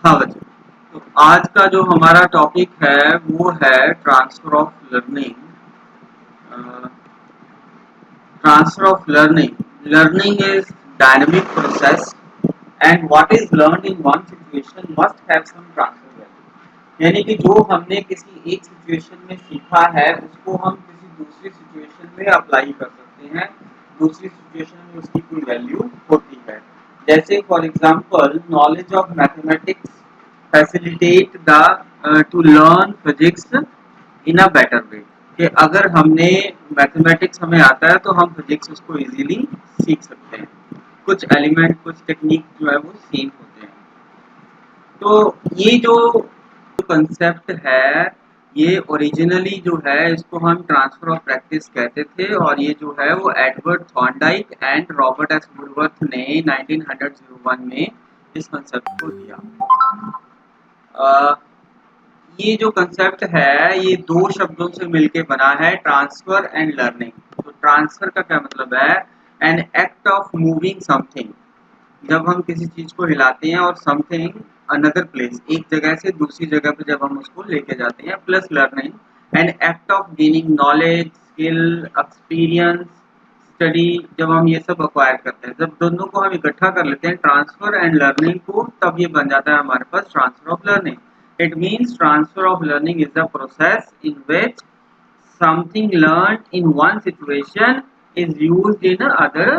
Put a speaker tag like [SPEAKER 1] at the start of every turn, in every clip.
[SPEAKER 1] हाँ बच्चों, तो आज का जो हमारा टॉपिक है वो है transfer of learning. Transfer of learning learning is dynamic process and what is learn in one situation must have some transfer value. यानी कि जो हमने किसी एक सिचुएशन में सीखा है उसको हम किसी दूसरी सिचुएशन में अप्लाई कर सकते हैं। दूसरी सिचुएशन में उसकी कोई वैल्यू होती है। जैसे for example knowledge of mathematics facilitate the two learn physics in a better way. कि अगर हमने मैथमेटिक्स हमें आता है तो हम फिजिक्स उसको इजीली सीख सकते हैं। कुछ एलिमेंट कुछ टेक्निक जो है वो सेम होते हैं। तो ये जो कंसेप्ट है ये ओरिजिनली जो है इसको हम ट्रांसफर ऑफ प्रैक्टिस कहते थे और ये जो है वो Edward Thorndike and Robert S Woodworth ने 1901 में इस कंसेप्ट को दिया। अ, ये जो कंसेप्ट है ये दो शब्दों से मिलके बना है, ट्रांसफर एंड लर्निंग। तो ट्रांसफर का क्या मतलब है? An act of moving something. जब हम किसी चीज को हिलाते हैं और समथिंग अनदर प्लेस, एक जगह से दूसरी जगह पे जब हम उसको लेके जाते हैं। Plus learning an act of gaining knowledge skill experience study. जब हम ये सब अक्वायर करते हैं, जब दोनों को हम इकट्ठा कर लेते हैं ट्रांसफर एंड लर्निंग को, तब ये बन जाता है हमारे पास transfer of learning. It means transfer of learning is the process in which something learned in one situation is used in other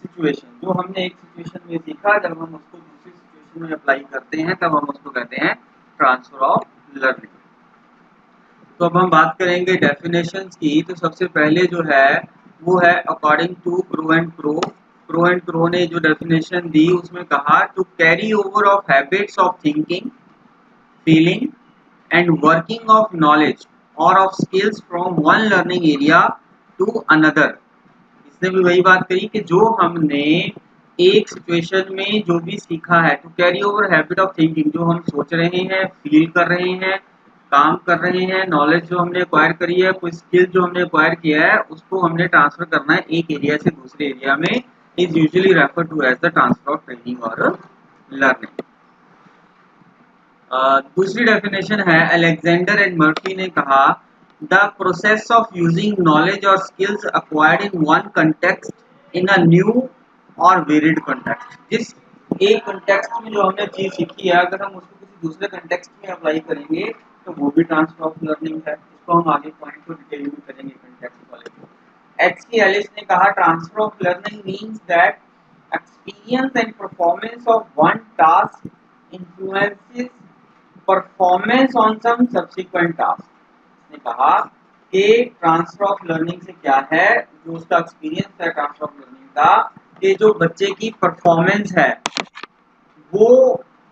[SPEAKER 1] situation। जो हमने एक सिचुएशन में सीखा जब हम उसको दूसरी सिचुएशन में अप्लाई करते हैं तब हम उसको कहते हैं ट्रांसफर ऑफ लर्निंग। तो अब हम बात करेंगे डेफिनेशंस की। तो सबसे पहले जो है वो है according to Crow and Crow. Crow and Crow ने जो डेफिनेशन दी उसमें कहा to carry over of habits of thinking feeling and working of knowledge or of skills from one learning area to another। इसने भी वही बात कही कि जो हमने एक सिचुएशन में जो भी सीखा है, to carry over habit of thinking, जो हम सोच रहे हैं फील कर रहे हैं काम कर रहे हैं, नॉलेज जो हमने एक्वायर करी है, कोई स्किल जो हमने एक्वायर किया है उसको हमने ट्रांसफर करना है एक एरिया से दूसरे एरिया में, is usually refer to as the transfer of training और लर्निंग। दूसरी डेफिनेशन है अलेक्जेंडर एंड मर्फी ने कहा the process of using knowledge और skills acquired in one context in a new और वेरिड कंटेक्स्ट। जिस एक कंटेक्स्ट में जो हमने चीज सीखी है अगर हम उसको किसी दूसरे कंटेक्स्ट में अप्लाई करेंगे तो वो भी ट्रांसफर ऑफ लर्निंग है। इसको हम आगे पॉइंट को डिटेल में करेंगे कंटेक्स्ट वाले को। एच एलिस ने कहा transfer of learning means that experience and performance of one task influences performance on some subsequent task. ने कहा कि ट्रांसफर ऑफ लर्निंग से क्या है, जो उसका एक्सपीरियंस है ट्रांसफर ऑफ लर्निंग का, कि जो बच्चे की परफॉर्मेंस है वो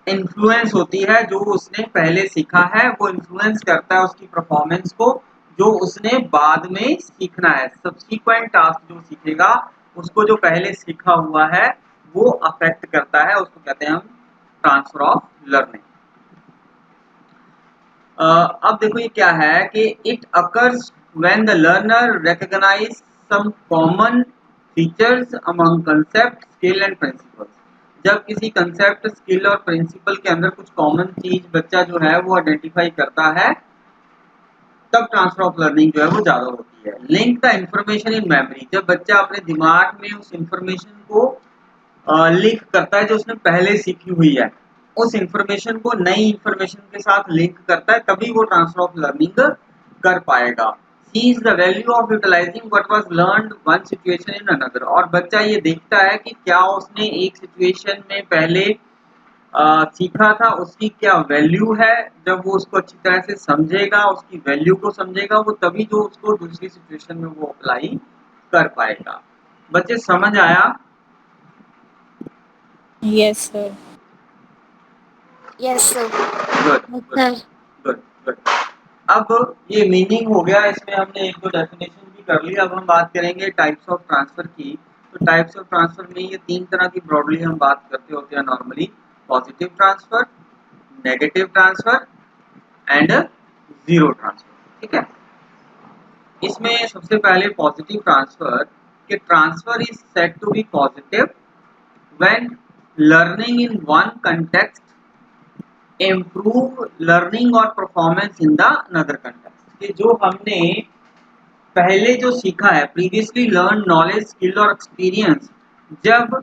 [SPEAKER 1] इन्फ्लुएंस होती है, जो उसने पहले सीखा है वो इन्फ्लुएंस करता है उसकी परफॉर्मेंस को, जो उसने बाद में सीखना है। सब्सिक्वेंट टास्क जो सीखेगा उसको जो पहले सीखा हुआ है वो अफेक्ट करता है, उसको कहते हैं हम ट्रांसफर ऑफ लर्निंग। अब देखो ये क्या है कि it occurs when the learner recognize some common features among concept skill and principles. जब किसी कंसेप्ट स्किल और प्रिंसिपल के अंदर कुछ कॉमन चीज बच्चा जो है वो आइडेंटिफाई करता है तब ट्रांसफर ऑफ लर्निंग जो है वो ज्यादा होती है। Link the information in memory. जब बच्चा अपने दिमाग में उस इंफॉर्मेशन को लिंक करता है जो उसने पहले सीखी हुई है, उस इंफॉर्मेशन को नई इंफॉर्मेशन के साथ लिंक करता है, तभी वो ट्रांसफर ऑफ लर्निंग कर पाएगा। Sees the value of utilising what was learned one situation in another. और बच्चा ये देखता है कि क्या उसने एक सिचुएशन में पहले सीखा था उसकी क्या वैल्यू है। जब वो उसको अच्छी तरह से समझेगा, उसकी वैल्यू को समझेगा, वो तभी जो उसको दूसरी सिचुएशन में वो अप्लाई कर पाएगा। बच्चे समझ आया?
[SPEAKER 2] Yes, sir.
[SPEAKER 3] Yes, sir.
[SPEAKER 1] Good
[SPEAKER 4] Yes,
[SPEAKER 1] good
[SPEAKER 4] sir.
[SPEAKER 1] Good good. अब ये मीनिंग हो गया, इसमें हमने एक दो डेफिनेशन भी कर ली। अब हम बात करेंगे टाइप्स ऑफ ट्रांसफर की। तो टाइप्स ऑफ ट्रांसफर में ये तीन तरह की ब्रॉडली हम बात करते होते हैं normally. Positive transfer, negative transfer and zero transfer. ठीक है। इसमें सबसे पहले पॉजिटिव ट्रांसफर, कि transfer is said to be positive when learning in one context improve learning और performance in the another context। कि जो हमने पहले जो सीखा है, प्रीवियसली लर्न नॉलेज स्किल और एक्सपीरियंस जब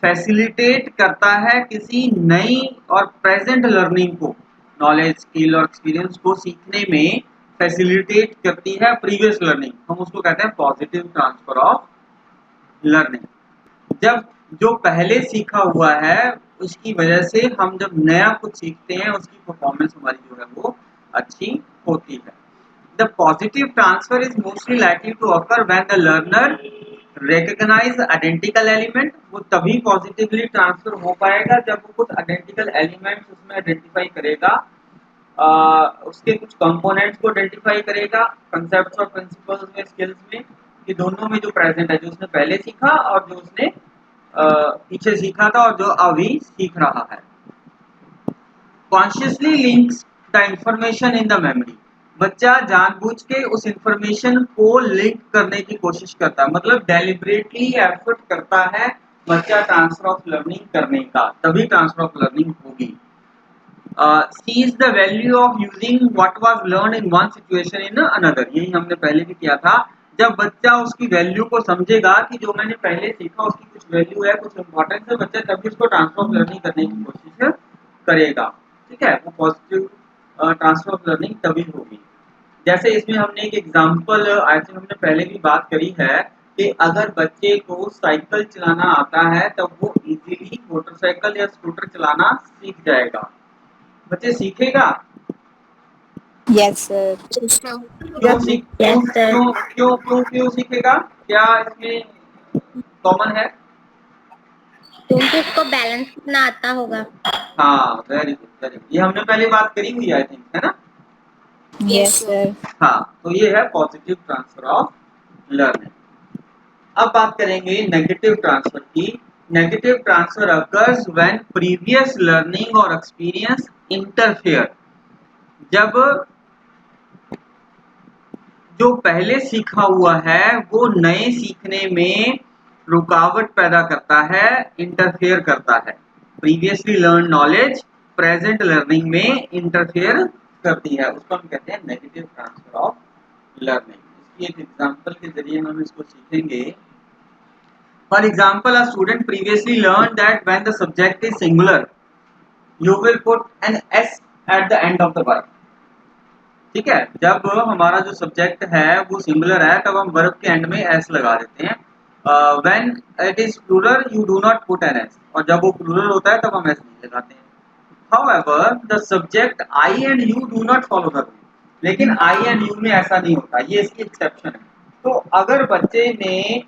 [SPEAKER 1] फैसिलिटेट करता है किसी नई और प्रेजेंट लर्निंग को, नॉलेज स्किल और एक्सपीरियंस को सीखने में फैसिलिटेट करती है प्रीवियस लर्निंग, हम उसको कहते हैं पॉजिटिव ट्रांसफर ऑफ लर्निंग। जब जो पहले सीखा हुआ है उसकी वजह से हम जब नया कुछ सीखते हैं उसकी परफॉर्मेंस हमारी जो है वो अच्छी होती है। The positive transfer is mostly likely to occur when the learner recognize identical element. वो तभी पॉजिटिवली ट्रांसफर हो पाएगा जब वो कुछ आइडेंटिकल एलिमेंट्स उसमें आइडेंटिफाई करेगा, उसके कुछ कंपोनेंट्स को आइडेंटिफाई करेगा, कंसेप्ट्स और प्रिंसिपल्स में, स्किल्स में, कि दोनों में जो प्रेजेंट है, जो उसने पहले सीखा और जो उसने पीछे सीखा था और जो अभी सीख रहा है। Consciously links the information in the memory. बच्चा जानबूझ के उस इंफॉर्मेशन को लिंक करने की कोशिश करता है, मतलब डेलिबरेटली एफर्ट करता है बच्चा ट्रांसफर ऑफ लर्निंग करने का, तभी ट्रांसफर ऑफ लर्निंग होगी। sees the value of using what was learned in one situation in another। यही हमने पहले भी किया था। जब बच्चा उसकी वैल्यू को समझेगा कि जो मैंने पहले सीखा उसकी कुछ वैल्यू है, कुछ इंपॉर्टेंस है, बच्चा तभी उसको ट्रांसफर ऑफ लर्निंग करने की कोशिश करेगा। ठीक है, वो पॉजिटिव ट्रांसफर ऑफ लर्निंग तभी होगी। जैसे इसमें हमने एक एग्जांपल आई थिंक हमने पहले भी बात करी है कि अगर बच्चे को साइकिल चलाना आता है तब वो इजीली मोटरसाइकिल या स्कूटर चलाना सीख जाएगा। बच्चे सीखेगा?
[SPEAKER 2] Yes, sir.
[SPEAKER 1] क्यों सीख
[SPEAKER 2] Yes,
[SPEAKER 1] क्यों
[SPEAKER 2] sir.
[SPEAKER 1] क्यों क्यों क्यों क्यों सीखेगा? क्या इसमें कॉमन है?
[SPEAKER 2] क्योंकि उसको बैलेंस करना आता होगा।
[SPEAKER 1] हाँ, वेरी गुड वेरी गुड, ये हमने पहले बात करी हुई है आई थिंक, है ना?
[SPEAKER 2] Yes, sir.
[SPEAKER 1] हाँ, तो ये है पॉजिटिव ट्रांसफर ऑफ लर्निंग। अब बात करेंगे नेगेटिव ट्रांसफर की। Negative transfer occurs when previous learning और एक्सपीरियंस इंटरफेयर। जब जो पहले सीखा हुआ है वो नए सीखने में रुकावट पैदा करता है, इंटरफेयर करता है। Previously learn knowledge present learning में इंटरफेयर करती है, उसको हम कहते हैं नेगेटिव ट्रांसफर ऑफ लर्निंग। इसकी एक एग्जांपल के जरिए हम इसको सीखेंगे। For example, a student previously learn that when the subject is singular you will put an S at the end of the verb. ठीक है, जब हमारा जो सब्जेक्ट है वो सिंगुलर है तब हम वर्ब के एंड में एस लगा देते हैं। When it is plural you do not put an S, और जब वो प्लूरल होता है तब हम एस नहीं लगाते हैं। However the subject I and you do not follow the rule. लेकिन आई एंड यू में ऐसा नहीं होता, ये इसकी एक्सेप्शन है। तो अगर बच्चे ने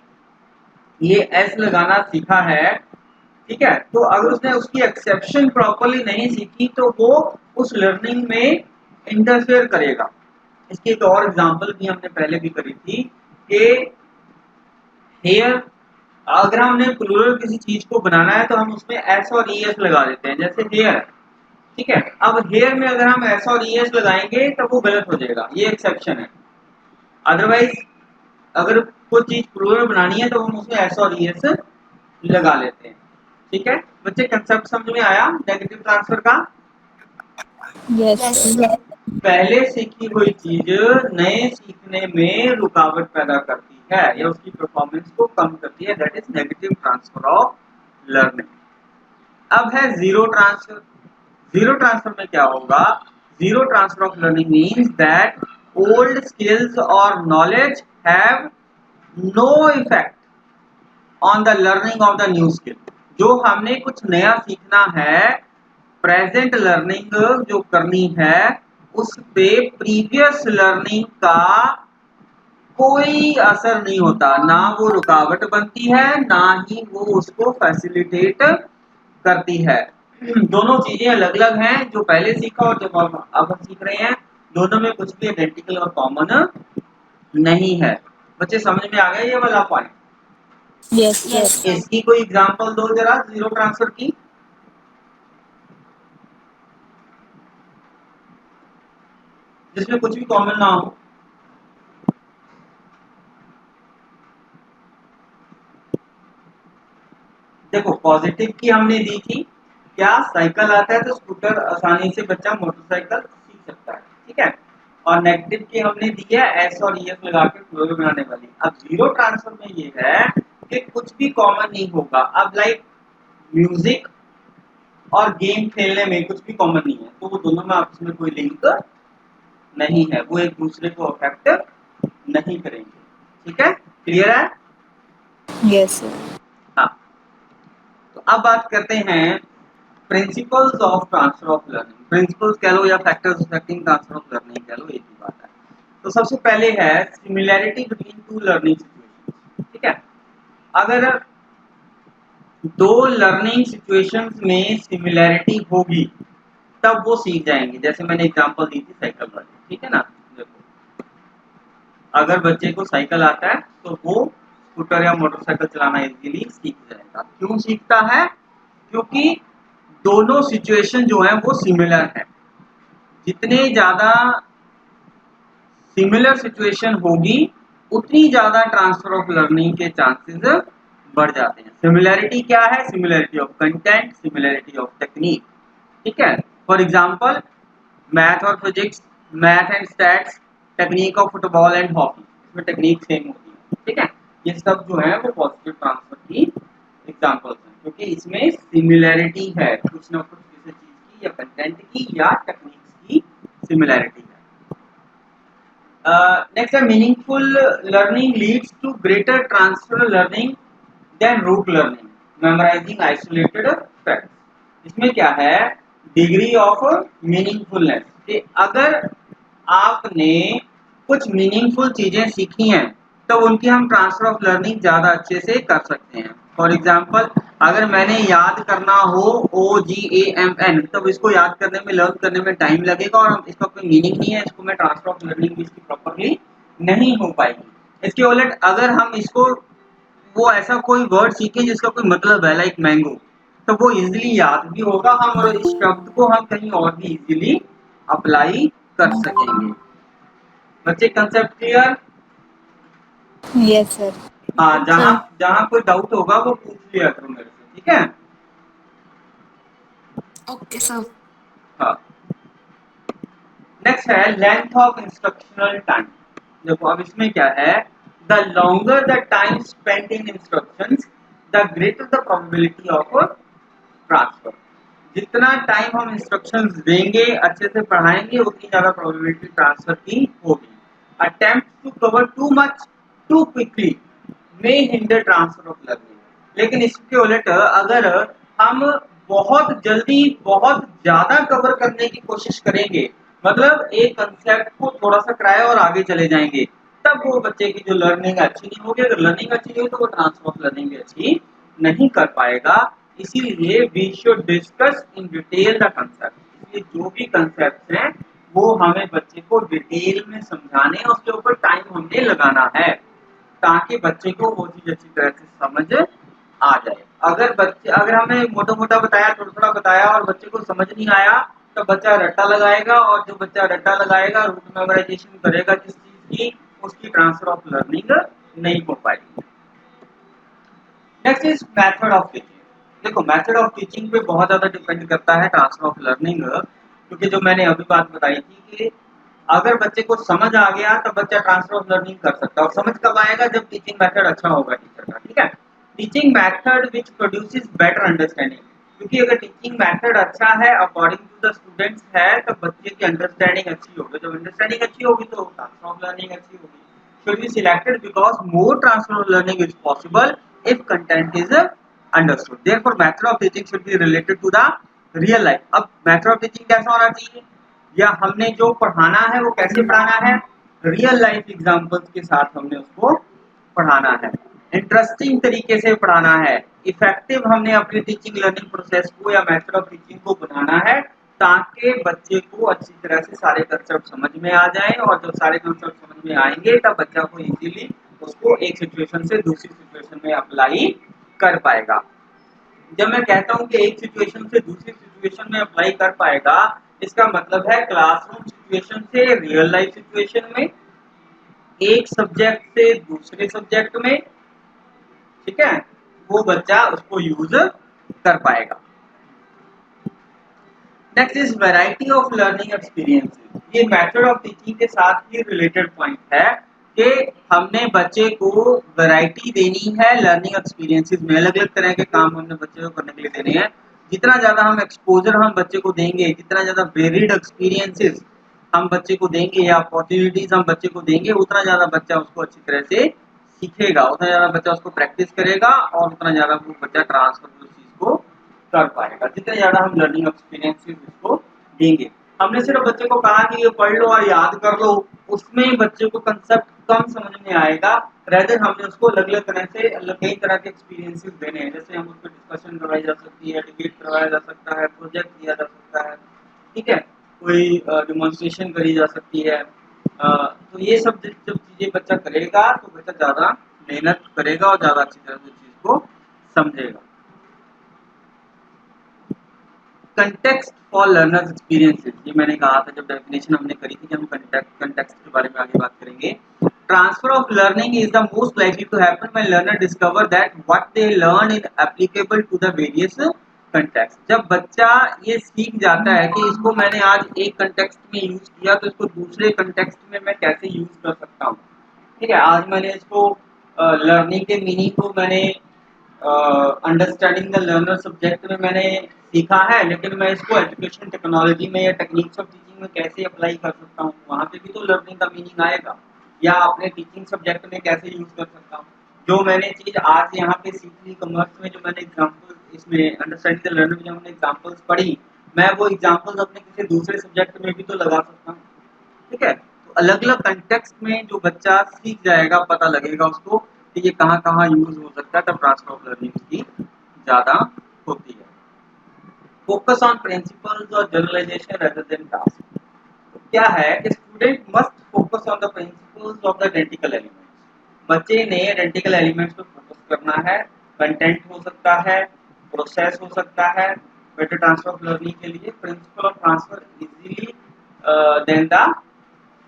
[SPEAKER 1] ये एस लगाना सीखा है, ठीक है, तो अगर उसने उसकी एक्सेप्शन प्रॉपर्ली नहीं सीखी तो वो उस लर्निंग में इंटरफेयर करेगा। इसकी एक और एग्जांपल भी हमने पहले भी करी थी कि हेयर, अगर हमने प्लूरल किसी चीज को बनाना है तो हम उसमें एस और ई एस लगा देते हैं, जैसे हेयर। ठीक है, अब हेयर में अगर हम एस और ई एस लगाएंगे तो वो गलत हो जाएगा, ये एक्सेप्शन है। अदरवाइज अगर कोई चीज प्लूरल बनानी है तो हम उसमें एस और ई एस लगा लेते हैं। ठीक है बच्चे, कंसेप्ट समझ में आया नेगेटिव ट्रांसफर का?
[SPEAKER 2] Yes, sir.
[SPEAKER 1] पहले सीखी हुई चीज नए सीखने में रुकावट पैदा करती है या उसकी परफॉर्मेंस को कम करती है, that is negative transfer of learning. अब है जीरो ट्रांसफर। जीरो ट्रांसफर में क्या होगा? Zero transfer of learning means that old skills और नॉलेज have no effect on the learning of the new skill. जो हमने कुछ नया सीखना है, प्रेजेंट लर्निंग जो करनी है, उस पे प्रीवियस लर्निंग का कोई असर नहीं होता, ना वो रुकावट बनती है ना ही वो उसको फैसिलिटेट करती है। दोनों चीजें अलग अलग हैं, जो पहले सीखा और जो अब हम सीख रहे हैं, दोनों में कुछ भी आइडेंटिकल और कॉमन नहीं है। बच्चे समझ में आ गया ये वाला पॉइंट?
[SPEAKER 2] Yes, sir.
[SPEAKER 1] इसकी कोई एग्जांपल दो जरा जीरो ट्रांसफर की, जिसमें कुछ भी कॉमन ना हो। देखो, पॉजिटिव की हमने दी थी, क्या साइकिल आता है तो स्कूटर आसानी से बच्चा मोटरसाइकिल सीख सकता है, ठीक है। और नेगेटिव की हमने दी है एस और ईएस लगा के फ्लोर बनाने वाली। अब जीरो ट्रांसफर में ये है कि कुछ भी कॉमन नहीं होगा। अब लाइक म्यूजिक और गेम खेलने में कुछ भी कॉमन नहीं है, तो वो दोनों में आपस में कोई लिंक नहीं है, वो एक दूसरे को अफेक्ट नहीं करेंगे, ठीक है, क्लियर है।
[SPEAKER 3] Yes sir.
[SPEAKER 1] हाँ, तो अब बात करते हैं principles of transfer of learning. Principles कह लो या factors affecting transfer of learning कह लो, एक ही बात है। तो सबसे पहले है similarity between two learning situations, ठीक है। अगर दो लर्निंग सिचुएशंस में सिमिलैरिटी होगी तब वो सीख जाएंगे। जैसे मैंने एग्जांपल दी थी साइकिल वाली, ठीक है ना। देखो, अगर बच्चे को साइकिल आता है तो वो स्कूटर या मोटरसाइकिल चलाना इजीली सीख जाएगा। क्यों सीखता है? क्योंकि दोनों सिचुएशन जो है वो सिमिलर है। जितने ज्यादा सिमिलर सिचुएशन होगी उतनी ज्यादा ट्रांसफर ऑफ लर्निंग के चांसेस बढ़ जाते हैं। सिमिलैरिटी क्या है? Similarity of content, similarity of technique, ठीक है। फॉर एग्जांपल मैथ और physics, math and stats, technique of football and hockey, इसमें टेक्निक सेम होती है, ठीक है। ये सब जो है वो पॉजिटिव ट्रांसफर की एग्जांपल्स हैं, क्योंकि इसमें सिमिलैरिटी है कुछ ना कुछ किसी चीज की या कंटेंट की या टेक्निक्स की सिमिलैरिटी है। नेक्स्ट है meaningful learning leads to greater transfer learning than rote learning, memorising isolated facts. इसमें क्या है? डिग्री ऑफ मीनिंगफुलनेस, कि अगर आपने कुछ मीनिंगफुल चीजें सीखी हैं तो उनकी हम ट्रांसफर ऑफ लर्निंग ज्यादा अच्छे से कर सकते हैं। फॉर एग्जाम्पल, अगर मैंने याद करना हो OGAMN, तब इसको याद करने में, लर्न करने में टाइम लगेगा और इसका कोई मीनिंग नहीं है, इसको मैं ट्रांसफर ऑफ लर्निंग भी इसकी प्रॉपरली नहीं हो पाएगी। इसके उलट अगर हम इसको, वो ऐसा कोई वर्ड सीखे जिसका कोई मतलब है, लाइक मैंगो, तो वो इजीली याद भी होगा हम, और इस शब्द को हम कहीं और भी इजीली अप्लाई कर सकेंगे। बच्चे कंसेप्ट क्लियर?
[SPEAKER 3] Yes sir.
[SPEAKER 1] हाँ, जहाँ जहाँ कोई डाउट होगा वो पूछ लिया करो मेरे से, ठीक है।
[SPEAKER 3] Okay sir.
[SPEAKER 1] हाँ, नेक्स्ट है लेंथ ऑफ इंस्ट्रक्शनल टाइम। देखो अब इसमें क्या है, the longer the time spent in instructions the greater the probability of transfer. जितना टाइम हम इंस्ट्रक्शंस देंगे, अच्छे से पढ़ाएंगे, उतनी ज्यादा प्रोबेबिलिटी ट्रांसफर की होगी। Attempt to cover too much too quickly may hinder transfer of learning। लेकिन इसके उलट अगर हम बहुत जल्दी बहुत ज्यादा कवर करने की कोशिश करेंगे, मतलब एक कंसेप्ट को थोड़ा सा कराया और आगे चले जाएंगे, तब वो बच्चे की जो लर्निंग अच्छी नहीं होगी। अगर लर्निंग अच्छी नहीं होगी तो वो ट्रांसफर ऑफ लर्निंग भी अच्छी नहीं कर पाएगा। इसीलिए we should discuss in detail the concept. इसलिए जो भी कंसेप्ट हैं वो हमें बच्चे को डिटेल में समझाने और उसके ऊपर टाइम हमने लगाना है, ताकि बच्चे को वो चीज अच्छी तरह से समझ आ जाए। अगर हमें मोटा मोटा बताया, थोड़ा थोड़ा बताया और बच्चे को समझ नहीं आया, तो बच्चा रट्टा लगाएगा, और जो बच्चा रट्टा लगाएगा, रूट मेमोराइजेशन करेगा जिस चीज की, उसकी ट्रांसफर ऑफ लर्निंग नहीं हो पाएगी। Next is method of teaching. देखो मेथड ऑफ टीचिंग पे बहुत ज्यादा डिपेंड करता है ट्रांसफर ऑफ लर्निंग, क्योंकि जो मैंने अभी बात बताई थी कि अगर बच्चे को समझ आ गया तो बच्चा ट्रांसफर ऑफ लर्निंग कर सकता है। और समझ कब आएगा? जब टीचिंग मेथड अच्छा होगा टीचर का, ठीक है। Teaching method which produces better understanding, क्योंकि अगर टीचिंग मेथड अच्छा है अकॉर्डिंग टू द स्टूडेंट्स है, तो बच्चे की अंडरस्टैंडिंग अच्छी होगी। जब अंडरस्टैंडिंग अच्छी होगी तो ट्रांसफर ऑफ लर्निंग अच्छी होगी। should be selected because more transfer of learning is possible if content is understood. Therefore, method of teaching should be related to the real life. अब method of teaching कैसा होना चाहिए, या हमने जो पढ़ाना है वो कैसे पढ़ाना है? रियल लाइफ एग्जांपल्स के साथ हमने उसको पढ़ाना है, इंटरेस्टिंग तरीके से पढ़ाना है, इफेक्टिव हमने अपनी टीचिंग लर्निंग प्रोसेस को या मेथड ऑफ टीचिंग को बनाना है, ताकि बच्चे को अच्छी तरह से सारे कंसेप्ट समझ में आ जाएं, और जब सारे कंसेप्ट समझ में आएंगे तब बच्चा को इजीली उसको एक सिचुएशन से दूसरी सिचुएशन में अप्लाई कर पाएगा। जब मैं कहता हूं कि एक सिचुएशन से दूसरी सिचुएशन में अप्लाई कर पाएगा, इसका मतलब है क्लासरूम सिचुएशन से रियल लाइफ सिचुएशन में, एक सब्जेक्ट से दूसरे सब्जेक्ट में, ठीक है, वो बच्चा उसको यूज कर पाएगा। Next is variety of learning experiences. ये मेथड ऑफ टीचिंग के साथ ही रिलेटेड पॉइंट है कि हमने बच्चे को वैरायटी देनी है लर्निंग एक्सपीरियंसेस में। अलग अलग तरह के काम हमने बच्चे को करने के लिए देने हैं। जितना ज़्यादा हम एक्सपोजर हम बच्चे को देंगे, जितना ज़्यादा वेरिड एक्सपीरियंसेस हम बच्चे को देंगे या अपॉर्चुनिटीज हम बच्चे को देंगे, उतना ज़्यादा बच्चा उसको अच्छी तरह से सीखेगा, उतना ज़्यादा बच्चा उसको प्रैक्टिस करेगा और उतना ज़्यादा वो बच्चा ट्रांसफर उस चीज़ को कर पाएगा। जितने ज़्यादा हम लर्निंग एक्सपीरियंसेस उसको देंगे। हमने सिर्फ बच्चे को कहा कि ये पढ़ लो और याद कर लो, उसमें बच्चे को कंसेप्ट कम समझ में आएगा। रेदर हमने उसको अलग अलग तरह से कई तरह के एक्सपीरियंसेस देने हैं। जैसे हम उसको डिस्कशन करवाई जा सकती है, डिबेट करवाया जा सकता है, प्रोजेक्ट दिया जा सकता है, ठीक है, कोई डिमॉन्स्ट्रेशन करी जा सकती है। तो ये सब जब चीज़ें बच्चा करेगा तो बच्चा ज़्यादा मेहनत करेगा और ज़्यादा अच्छी तरह से चीज़ को समझेगा। कंटेक्स्ट फॉर लर्नर्स एक्सपीरियंसेस, ये मैंने कहा था जब डेफिनेशन हमने करी थी कि हम कंटेक्स्ट के बारे में आगे बात करेंगे। Transfer of learning is the most likely to happen when learner discover that what they learn is applicable to the various context. जब बच्चा ये सीख जाता है कि इसको मैंने आज एक कंटेक्स्ट में यूज किया तो इसको दूसरे कंटेक्स्ट में मैं कैसे यूज कर सकता हूँ। ठीक है, आज मैंने इसको लर्निंग के मीनिंग को मैंने अंडरस्टैंडिंग द लर्नर सब्जेक्ट में मैंने सीखा है, लेकिन मैं इसको एजुकेशन टेक्नोलॉजी में या टेक्निक्स ऑफ टीचिंग में कैसे अप्लाई कर सकता हूँ, वहाँ पे भी तो लर्निंग का मीनिंग आएगा। या अपने टीचिंग सब्जेक्ट में कैसे यूज कर सकता हूँ। जो मैंने चीज़ आज यहाँ पे सीख ली कॉमर्स में, जो मैंने एग्जाम्पल इसमें अंडरस्टैंडिंग द लर्नर में जो हमने एग्जाम्पल्स पढ़ी, मैं वो एग्जाम्पल्स अपने किसी दूसरे सब्जेक्ट में भी तो लगा सकता हूँ। ठीक है, तो अलग अलग कंटेक्स्ट में जो बच्चा सीख जाएगा, पता लगेगा उसको कि ये कहाँ कहाँ यूज हो सकता है, तब ट्रांसफर ऑफ लर्निंग उसकी ज़्यादा होती है। फोकस ऑन प्रिंसिपल्स और जनरलाइजेशन रेदर देन टास्क। तो क्या है कि student must focus on the principles of the identical elements. बच्चे ने आइडेंटिकल एलिमेंट्स पर फोकस करना है। कंटेंट हो सकता है, प्रोसेस हो सकता है। बेटर ट्रांसफर ऑफ लर्निंग के लिए principle of transfer easily than the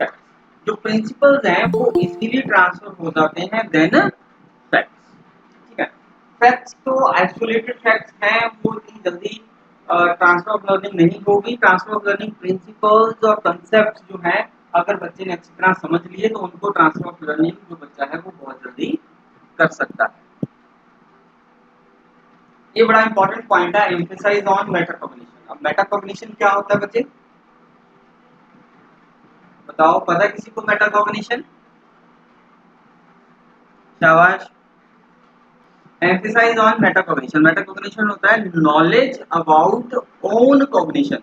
[SPEAKER 1] facts. जो प्रिंसिपल्स हैं वो इजीली ट्रांसफर हो जाते हैं देन फैक्ट्स। ठीक है, फैक्ट्स तो आइसोलेटेड फैक्ट्स हैं, वो इतनी जल्दी ट्रांसफर ऑफ लर्निंग नहीं होगी। ट्रांसफर ऑफ लर्निंग प्रिंसिपल्स और कंसेप्ट जो हैं, अगर बच्चे ने अच्छी तरह समझ लिए तो उनको ट्रांसफर ऑफ लर्निंग जो बच्चा है वो बहुत जल्दी कर सकता है। ये बड़ा इंपॉर्टेंट पॉइंट है, एम्फेसाइज ऑन मेटाकॉग्निशन। अब मेटाकॉग्निशन क्या होता है बच्चे, बताओ, पता है किसी को मेटाकॉग्निशन? शाबाश। Emphasise on metacognition. मेटाकॉग्निशन होता है नॉलेज अबाउट ओन कॉग्निशन,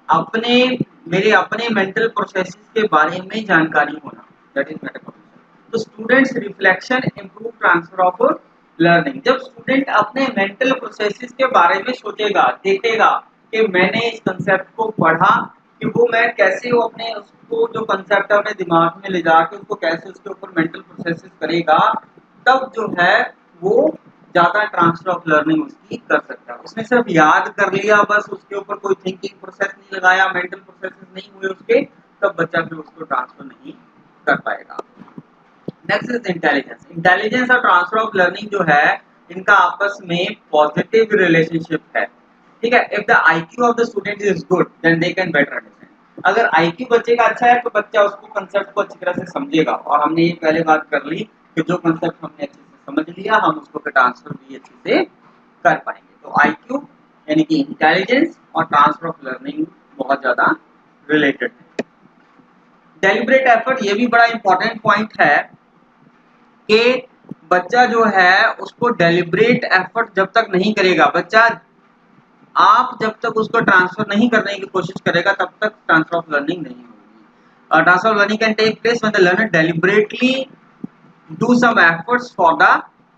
[SPEAKER 1] अपने मेरे अपने मेंटल प्रोसेसेस के बारे में जानकारी होना, दैट इज मेटाकॉग्निशन। तो students reflection improve transfer of learning. जब स्टूडेंट अपने मेंटल प्रोसेसेस के बारे में सोचेगा, देखेगा कि मैंने इस कंसेप्ट को पढ़ा, कि वो मैं कैसे वो अपने उसको जो कंसेप्ट है अपने दिमाग में ले जाके उसको कैसे उसके ऊपर मेंटल प्रोसेसेस करेगा, तब जो है वो ज़्यादा ट्रांसफर ऑफ लर्निंग उसकी कर सकता है। उसने सिर्फ याद कर लिया बस, उसके ऊपर कोई थिंकिंग प्रोसेस नहीं लगाया, मेंटल प्रोसेसेस नहीं हुए उसके, तब बच्चा फिर उसको ट्रांसफर नहीं कर पाएगा। Next is intelligence. इंटेलिजेंस और ट्रांसफर ऑफ लर्निंग जो है, इनका आपस में पॉजिटिव रिलेशनशिप है। ठीक है, if the IQ of the student is good then they can better understand. अगर आईक्यू बच्चे का अच्छा है तो बच्चा उसको कंसेप्ट को अच्छी तरह से समझेगा। और हमने ये पहले बात कर ली कि जो कंसेप्ट हमने अच्छे से समझ लिया, हम उसको फिर ट्रांसफर भी अच्छे से कर पाएंगे। तो आईक्यू यानी कि इंटेलिजेंस और ट्रांसफर ऑफ लर्निंग बहुत ज्यादा रिलेटेड है। डेलिब्रेट एफर्ट, ये भी बड़ा इंपॉर्टेंट पॉइंट है कि बच्चा जो है उसको डेलिब्रेट एफर्ट जब तक नहीं करेगा, बच्चा आप जब तक उसको ट्रांसफर नहीं करने की कोशिश करेगा तब तक ट्रांसफर ऑफ लर्निंग नहीं होगी। Transfer of learning can take place when the learner deliberately do some efforts for the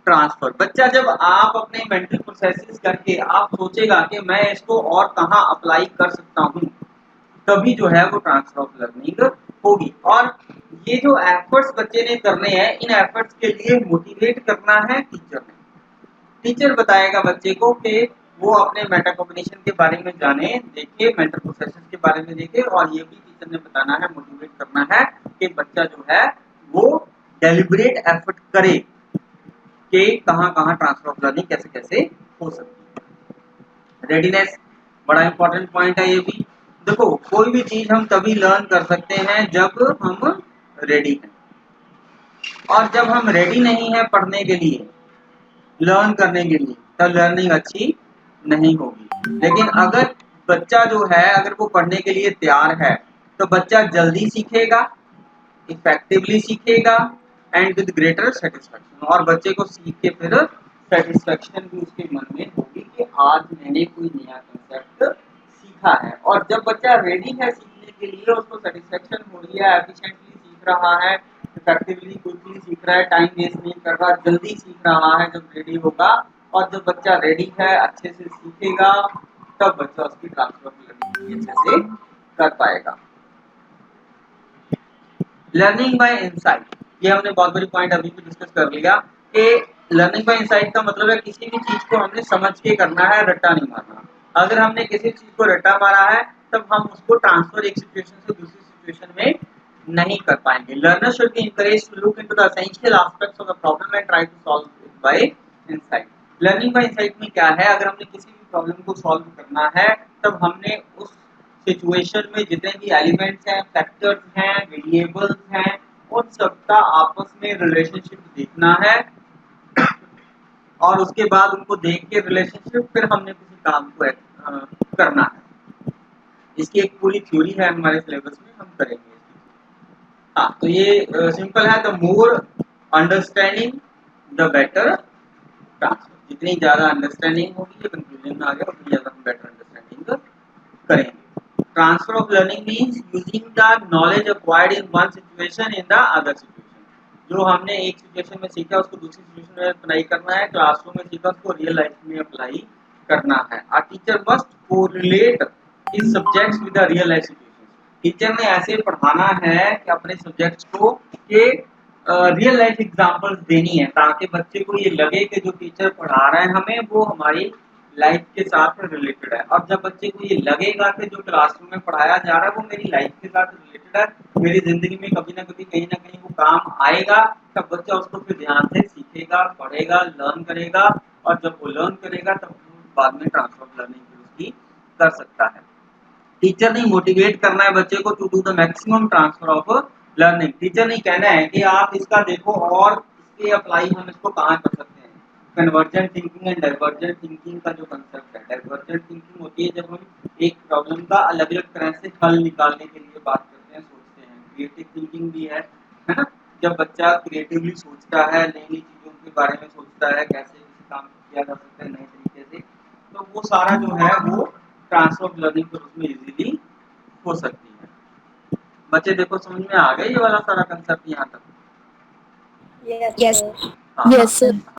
[SPEAKER 1] transfer. बच्चा जब आप अपने मेंटल प्रोसेसेस करके आप सोचेगा कि मैं इसको और कहाँ अप्लाई कर सकता हूँ, तभी जो है वो ट्रांसफर ऑफ लर्निंग होगी। और ये जो एफर्ट्स बच्चे ने करने हैं, इन एफर्ट्स के लिए मोटिवेट करना है टीचर ने। टीचर बताएगा बच्चे को कि वो अपने मेटाकॉग्निशन के बारे में जाने, देखे, मेंटल प्रोसेसेस के बारे में देखे, और ये भी टीचर ने बताना है, मोटिवेट करना है कि बच्चा जो है वो डेलिब्रेट एफर्ट करे कि कहाँ कहाँ ट्रांसफर ऑफ लर्निंग कैसे कैसे हो सकती है। रेडीनेस, बड़ा इंपॉर्टेंट पॉइंट है ये भी। देखो कोई भी चीज हम तभी लर्न कर सकते हैं जब हम रेडी हैं, और जब हम रेडी नहीं है पढ़ने के लिए, लर्न करने के लिए, तब लर्निंग अच्छी नहीं होगी। लेकिन अगर बच्चा जो है अगर वो पढ़ने के लिए तैयार है तो बच्चा जल्दी सीखेगा, इफेक्टिवली सीखेगा एंड विद ग्रेटर सेटिस्फेक्शन, और बच्चे को सीख के फिर सेटिस्फेक्शन भी उसके मन में होगी कि आज मैंने कोई नया कंसेप्ट सीखा है। और जब बच्चा रेडी है सीखने के लिए, उसको सेटिस्फेक्शन हो रही है, एफिशिएंटली सीख रहा है, इफेक्टिवली क्विकली सीख रहा है, टाइम वेस्ट नहीं कर रहा, जल्दी सीख रहा है, जब रेडी होगा और जब बच्चा रेडी है अच्छे से सीखेगा, तब बच्चा उसकी ट्रांसफर लर्निंग अच्छे से कर पाएगा। लर्निंग बाय इंसाइट, ये हमने बहुत बड़ी पॉइंट अभी भी डिस्कस कर लिया कि लर्निंग बाय इंसाइट का मतलब है किसी भी चीज को हमने समझ के करना है, रट्टा नहीं मारना। अगर हमने किसी चीज को रट्टा मारा है तब हम उसको ट्रांसफर एक सिचुएशन से दूसरी सिचुएशन में नहीं कर पाएंगे। Learner should be encouraged to look into the essential aspects of the problem and try to solve it by insight. Learning by insight में क्या है, अगर हमने किसी भी प्रॉब्लम को सॉल्व करना है तब हमने उस सिचुएशन में जितने भी एलिमेंट्स हैं, फैक्टर्स हैं, वेरिएबल्स हैं, उन सबका आपस में रिलेशनशिप देखना है और उसके बाद उनको देख के रिलेशनशिप फिर हमने किसी काम को करना है। इसकी एक पूरी थ्योरी है हमारे सिलेबस में, हम करेंगे। हाँ, तो ये सिंपल है, the more understanding the better transfer. जितनी ज्यादा अंडरस्टैंडिंग होगी, ये कंक्लूजन में आ गया, उतनी ज्यादा हम बेटर अंडरस्टैंडिंग करेंगे। Transfer of learning means using the knowledge acquired in one situation in the other situation. जो हमने एक सिचुएशन में सीखा उसको दूसरी सिचुएशन में अप्लाई करना है, क्लासरूम में सीखा उसको रियल लाइफ में अप्लाई करना है। A teacher must correlate his subjects with the real life situation. Teacher ने ऐसे पढ़ाना है कि अपने सब्जेक्ट्स को के रियल लाइफ एग्जांपल्स देनी है, ताकि बच्चे को ये लगे कि जो टीचर पढ़ा रहा है हमें वो हमारी लाइफ के साथ रिलेटेड है। और जब बच्चे को ये लगेगा कि जो क्लासरूम में पढ़ाया जा रहा है वो मेरी लाइफ के साथ रिलेटेड है, मेरी जिंदगी में कभी ना कभी कहीं ना कहीं वो काम आएगा, तब बच्चा उसको फिर ध्यान से सीखेगा, पढ़ेगा, लर्न करेगा, और जब वो लर्न करेगा तब बाद में ट्रांसफर लर्निंग उसकी कर सकता है। टीचर ने मोटिवेट करना है बच्चे को to do the maximum transfer of learning. Teacher ने कहना है कि आप इसका देखो और इसके अप्लाई हम इसको कहाँ कर सकते हैं। Convergent thinking and divergent thinking का जो कंसेप्ट है, डाइवर्जेंट थिंकिंग होती है जब हम एक प्रॉब्लम का अलग अलग तरह से हल निकालने के लिए बात करते हैं, सोचते हैं। क्रिएटिव थिंकिंग भी है ना, जब बच्चा क्रिएटिवली सोचता है, नई नई चीजों के बारे में सोचता है, कैसे किसी काम को किया जा सकता है नए तरीके से, तो वो सारा जो है वो ट्रांसफर ऑफ लर्निंग पर उसमें इजीली हो सकती है। बच्चे देखो समझ में आ गए ये वाला सारा कंसेप्ट यहाँ तक?
[SPEAKER 2] Yes
[SPEAKER 3] Yes.
[SPEAKER 2] सर।
[SPEAKER 1] हाँ,
[SPEAKER 3] Yes, sir.